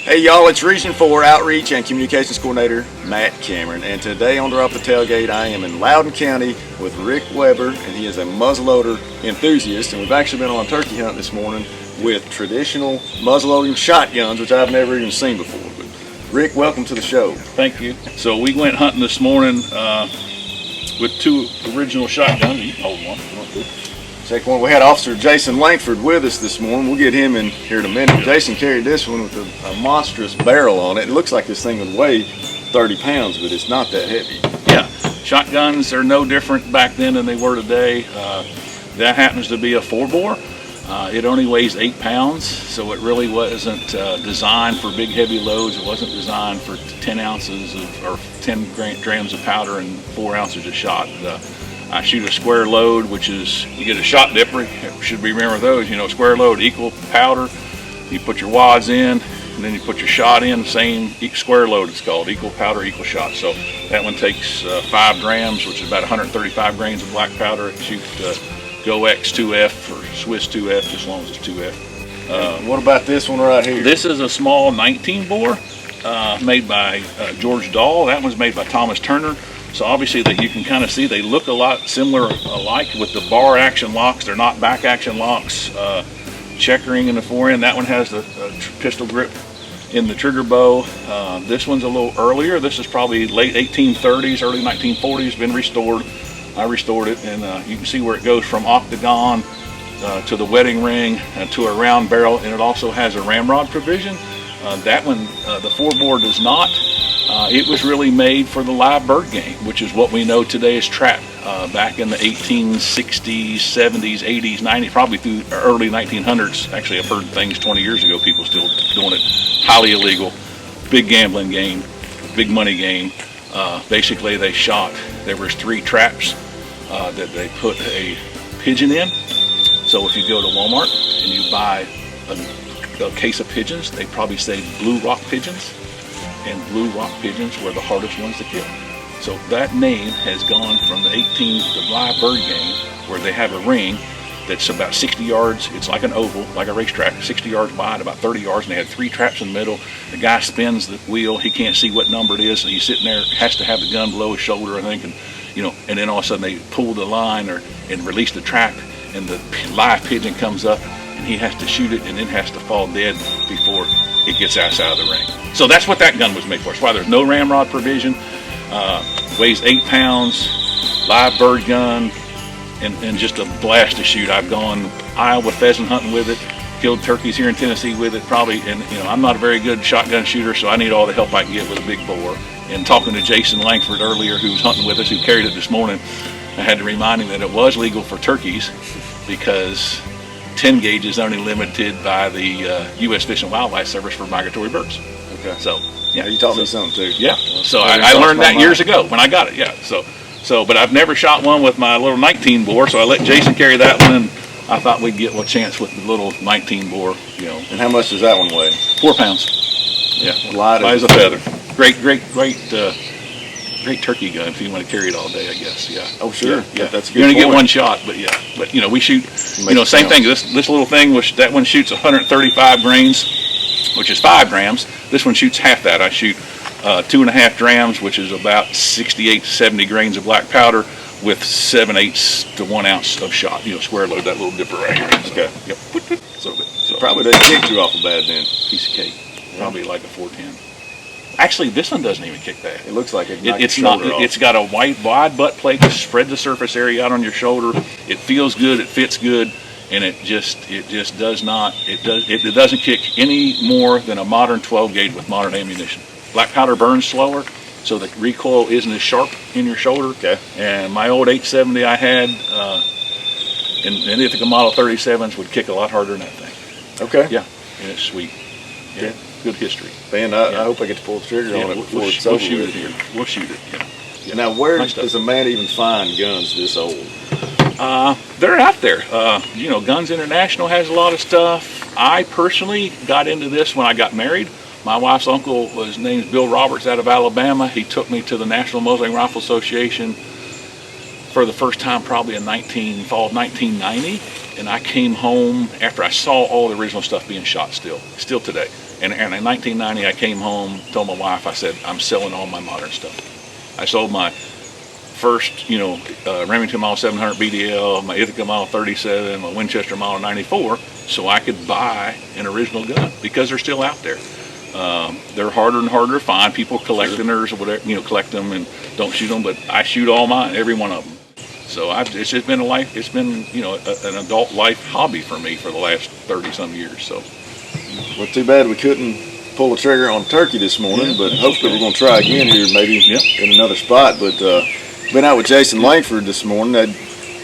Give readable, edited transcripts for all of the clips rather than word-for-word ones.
Hey y'all, it's Region 4 Outreach and Communications Coordinator Matt Cameron, and today on Drop the Tailgate I am in Loudoun County with Rick Weber, and he is a muzzleloader enthusiast, and we've actually been on a turkey hunt this morning with traditional muzzleloading shotguns, which I've never even seen before. But Rick, welcome to the show. Thank you. So we went hunting this morning with two original shotguns. You can hold one. Second one, we had Officer Jason Lankford with us this morning. We'll get him in here in a minute. Jason carried this one with a monstrous barrel on it. It looks like this thing would weigh 30 pounds, but it's not that heavy. Yeah, shotguns are no different back then than they were today. That happens to be a 4-bore. It only weighs 8 pounds, so it really wasn't designed for big heavy loads. It wasn't designed for 10 ounces or 10 grams of powder and 4 ounces of shot. I shoot a square load, which is, you get a shot dipper, you should remember those, square load, equal powder, you put your wads in, and then you put your shot in, same square load it's called, equal powder, equal shot. So that one takes 5 grams, which is about 135 grains of black powder. Shoot Go X 2F or Swiss 2F, as long as it's 2F. What about this one right here? This is a small 19 bore made by George Dahl. That one's made by Thomas Turner. So obviously that you can kind of see they look a lot similar alike with the bar action locks. They're not back action locks. Checkering in the forend. That one has the pistol grip in the trigger bow. This one's a little earlier. This is probably late 1830s, early 1940s. Been restored. I restored it, and you can see where it goes from octagon to the wedding ring to a round barrel, and it also has a ramrod provision. That one, the 4-bore does not. It was really made for the live bird game, which is what we know today as trap. Back in the 1860s, 70s, 80s, 90s, probably through early 1900s. Actually, I've heard things 20 years ago, people still doing it. Highly illegal, big gambling game, big money game. Basically, they shot, there was 3 traps that they put a pigeon in. So if you go to Walmart and you buy a case of pigeons, they probably say blue rock pigeons. And blue rock pigeons were the hardest ones to kill. So that name has gone from the live bird game, where they have a ring that's about 60 yards. It's like an oval, like a racetrack, 60 yards wide, about 30 yards, and they had 3 traps in the middle. The guy spins the wheel. He can't see what number it is, and he's sitting there, has to have the gun below his shoulder, I think, and then all of a sudden they pull the line and release the trap, and the live pigeon comes up, and he has to shoot it, and then has to fall dead before it gets outside of the ring. So that's what that gun was made for. That's why there's no ramrod provision. Weighs 8 pounds, live bird gun, and just a blast to shoot. I've gone Iowa pheasant hunting with it, killed turkeys here in Tennessee with it, probably. And I'm not a very good shotgun shooter, so I need all the help I can get with a big bore. And talking to Jason Lankford earlier, who was hunting with us, who carried it this morning, I had to remind him that it was legal for turkeys because 10 gauge is only limited by the U.S. Fish and Wildlife Service for migratory birds. Okay. So, yeah. You taught me something too. Yeah. So I learned that years ago when I got it. Yeah. So, but I've never shot one with my little 19 bore, so I let Jason carry that one, and I thought we'd get a chance with the little 19 bore, And how much does that one weigh? 4 pounds. Yeah. Light as a feather. Great turkey gun if you want to carry it all day, I guess. Yeah. Oh, sure. Yeah. That's a good You're gonna point. get one shot, but yeah. But we shoot. Same thing. This little thing that one shoots 135 grains, which is 5 grams. This one shoots half that. I shoot 2.5 grams, which is about 68 to 70 grains of black powder, with 7/8 to 1 ounce of shot. Square load, that little dipper right here. So, okay. Yep. So probably doesn't kick too awful bad then. Piece of cake. Probably like a 410. Actually, this one doesn't even kick bad. It looks like it's not. It's got a wide butt plate to spread the surface area out on your shoulder. It feels good. It fits good, and it just does not. It doesn't kick any more than a modern 12 gauge with modern ammunition. Black powder burns slower, so the recoil isn't as sharp in your shoulder. Okay. And my old 870 I had in Ithaca Model 37s would kick a lot harder than that thing. Okay. Yeah, and it's sweet. Yeah. Good history. Man, I hope I get to pull the trigger on it before it's over. We'll shoot it here. We'll shoot it. Yeah. Now, where does a man even find guns this old? They're out there. Guns International has a lot of stuff. I personally got into this when I got married. My wife's uncle, his name's Bill Roberts, out of Alabama. He took me to the National Muzzleloading Rifle Association for the first time probably in fall of 1990. And I came home after I saw all the original stuff being shot still today. And in 1990, I came home, told my wife, I said, I'm selling all my modern stuff. I sold my first, Remington Model 700 BDL, my Ithaca Model 37, my Winchester Model 94, so I could buy an original gun because they're still out there. They're harder and harder to find. People collect theirs or whatever, collect them and don't shoot them, but I shoot all mine, every one of them. So it's just been an adult life hobby for me for the last 30-some years. So. Well, too bad we couldn't pull the trigger on turkey this morning, but hopefully we're going to try again here, maybe in another spot. But been out with Jason Lankford this morning.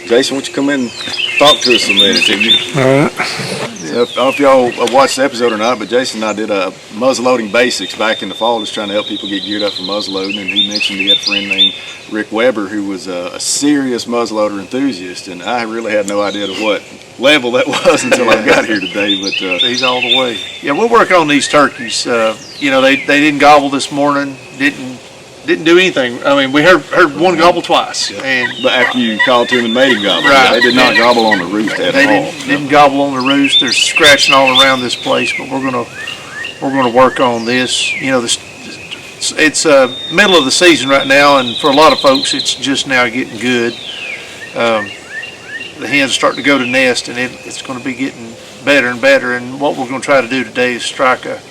Jason, why don't you come in and talk to us a minute? All right. I don't know if y'all watched the episode or not, but Jason and I did a muzzleloading basics back in the fall, just trying to help people get geared up for muzzleloading. And he mentioned he had a friend named Rick Weber who was a serious muzzleloader enthusiast, and I really had no idea to what level that was until I got here today. But he's all the way. Yeah, we're working on these turkeys. They didn't gobble this morning. Didn't do anything. I mean, we heard one gobble twice. But after you called to him and made him gobble, right. They did not gobble on the roost at all. They didn't gobble on the roost. They're scratching all around this place, but we're gonna work on this. It's middle of the season right now, and for a lot of folks, it's just now getting good. The hens are starting to go to nest, and it's going to be getting better and better. And what we're going to try to do today is strike a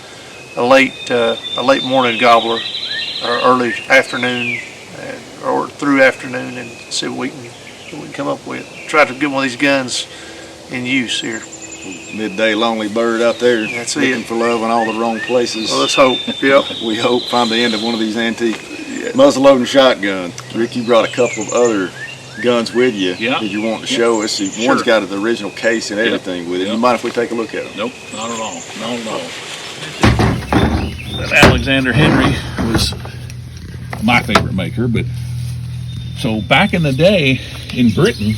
late morning gobbler, or early afternoon, or through afternoon, and see what we can come up with. Try to get one of these guns in use here. Midday lonely bird out there. That's looking for love in all the wrong places. Well, let's hope. Yep. We hope find the end of one of these antique muzzleloading shotguns. Rick, you brought a couple of other guns with you. Yeah. Did you want to show us? One's got the original case and everything with it. You mind if we take a look at them? Nope, not at all. Not at all. That Alexander Henry was my favorite maker, but so back in the day in Britain,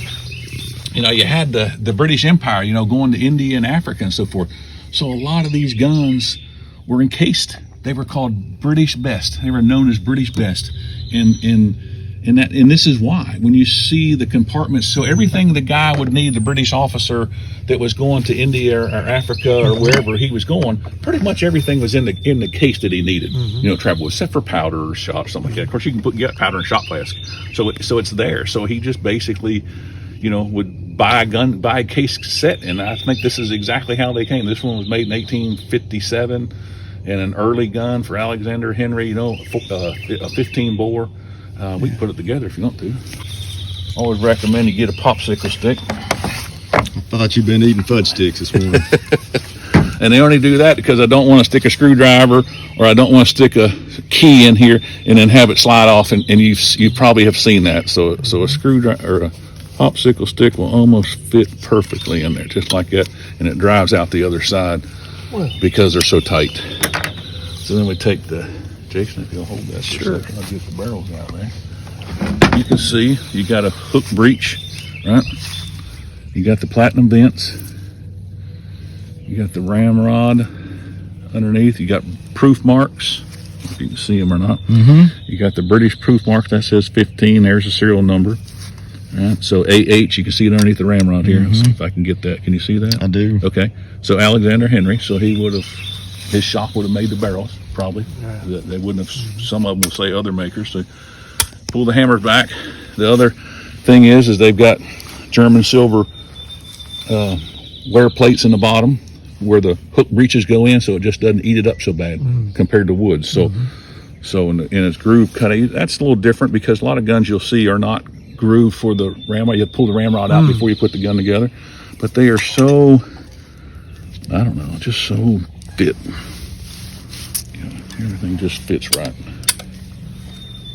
you had the British Empire, going to India and Africa and so forth. So a lot of these guns were encased. They were called British Best. They were known as British Best. And this is why. When you see the compartments, so everything the guy would need, the British officer that was going to India or Africa or wherever he was going, pretty much everything was in the case that he needed. Travel, except for powder or shot or something like that. Of course, you can get powder in shot flask, so it's there. So he just basically, would buy a case set, and I think this is exactly how they came. This one was made in 1857, and an early gun for Alexander Henry. A 15 bore. We can put it together if you want to. Always recommend you get a popsicle stick. I thought you'd been eating fudge sticks this morning. And they only do that because I don't want to stick a screwdriver, or I don't want to stick a key in here and then have it slide off. And you probably have seen that. So a screwdriver or a popsicle stick will almost fit perfectly in there, just like that, and it drives out the other side because they're so tight. So then we take Jason, if you'll hold that for a second, I'll get the barrels out there. You can see you got a hook breech, right? You got the platinum vents. You got the ramrod underneath. You got proof marks, if you can see them or not. You got the British proof mark that says 15. There's the serial number. Right, so AH, you can see it underneath the ramrod here. Let's see if I can get that. Can you see that? I do. Okay. So Alexander Henry, so his shop would have made the barrels, probably. Yeah. They wouldn't have, some of them will say other makers. So pull the hammers back. The other thing is they've got German silver wear plates in the bottom where the hook breeches go in, so it just doesn't eat it up so bad compared to wood. So in its groove cutting, that's a little different because a lot of guns you'll see are not grooved for the ramrod. You pull the ramrod out before you put the gun together, but they are so, I don't know, just so fit. Everything just fits right.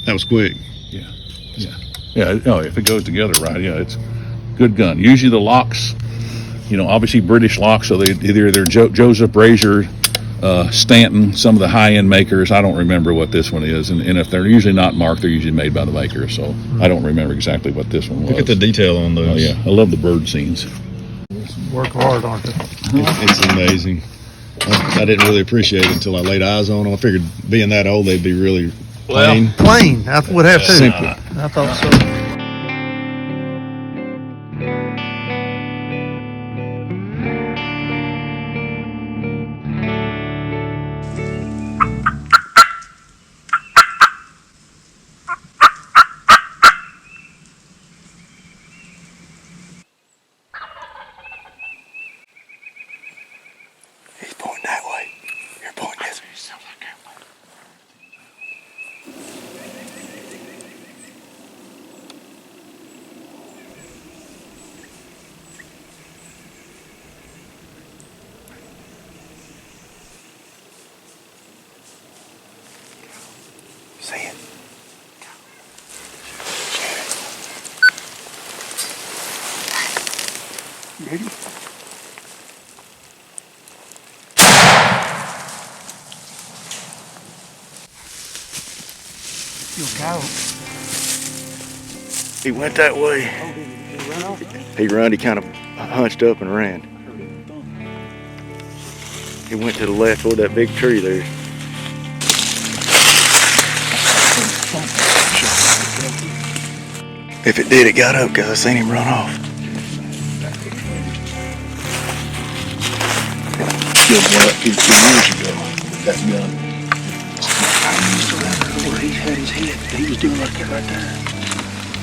That was quick. Yeah. Oh, if it goes together right, it's a good gun. Usually the locks, obviously British locks, so they're Joseph Brazier, Stanton, some of the high-end makers. I don't remember what this one is, and if they're usually not marked, they're usually made by the maker, so I don't remember exactly what this one was. Look at the detail on those. Oh yeah, I love the bird scenes. Work hard, aren't they? It's amazing. I didn't really appreciate it until I laid eyes on them. I figured being that old, they'd be really plain. Plain. I would have to. Simple. I thought so. See it. Ready? You'll go. He went that way. He ran, he kind of hunched up and ran. He went to the left toward that big tree there. If it did, it got up because I seen him run off. Killed one up 2 years ago. That gun. I used to run where he had his head. He was doing like that right there.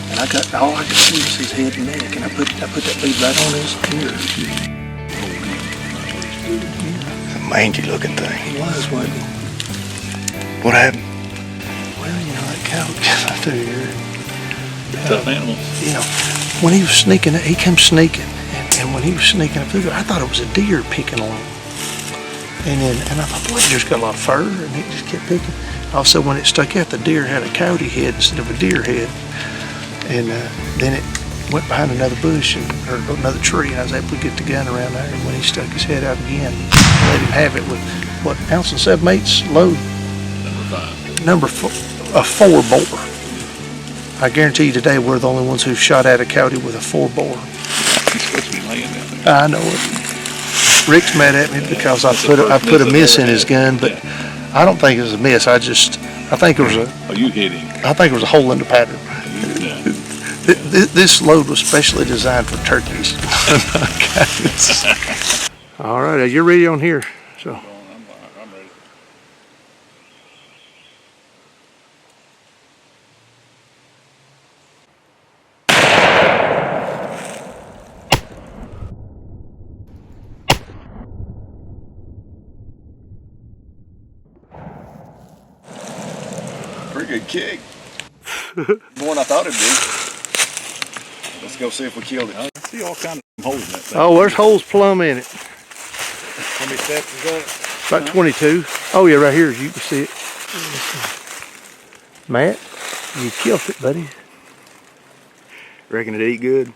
And all I could see was his head and neck, and I put that bead right on his ear. It's a mangy looking thing. He was, wasn't he? What happened? Well, that cow got out there. Tough animals. When he was sneaking, he came sneaking, and when he was sneaking up through there, I thought it was a deer picking on him. And I thought, boy, the deer's got a lot of fur, and it just kept picking. Also, when it stuck out, the deer had a coyote head instead of a deer head. And then it went behind another bush or another tree, and I was able to get the gun around there. And when he stuck his head out again, I let him have it with what, 1 7/8 load? Number 5. A 4-bore. I guarantee you today we're the only ones who shot at a coyote with a 4-bore. He's supposed to be laying down there. I know it. Rick's mad at me because I put a miss in his gun, but I don't think it was a miss. I think it was a. Oh, you hit him. I think it was a hole in the pattern. Yeah. This load was specially designed for turkeys. All right, you're ready on here. So. I'm ready. Pretty good kick. More than I thought it'd be. Let's go see if we killed it. I see all kinds of holes in that thing. Oh, there's holes plumb in it. How many steps is that? About 22. Oh yeah, right here, as you can see it. Matt, you killed it, buddy. Reckon it eat good?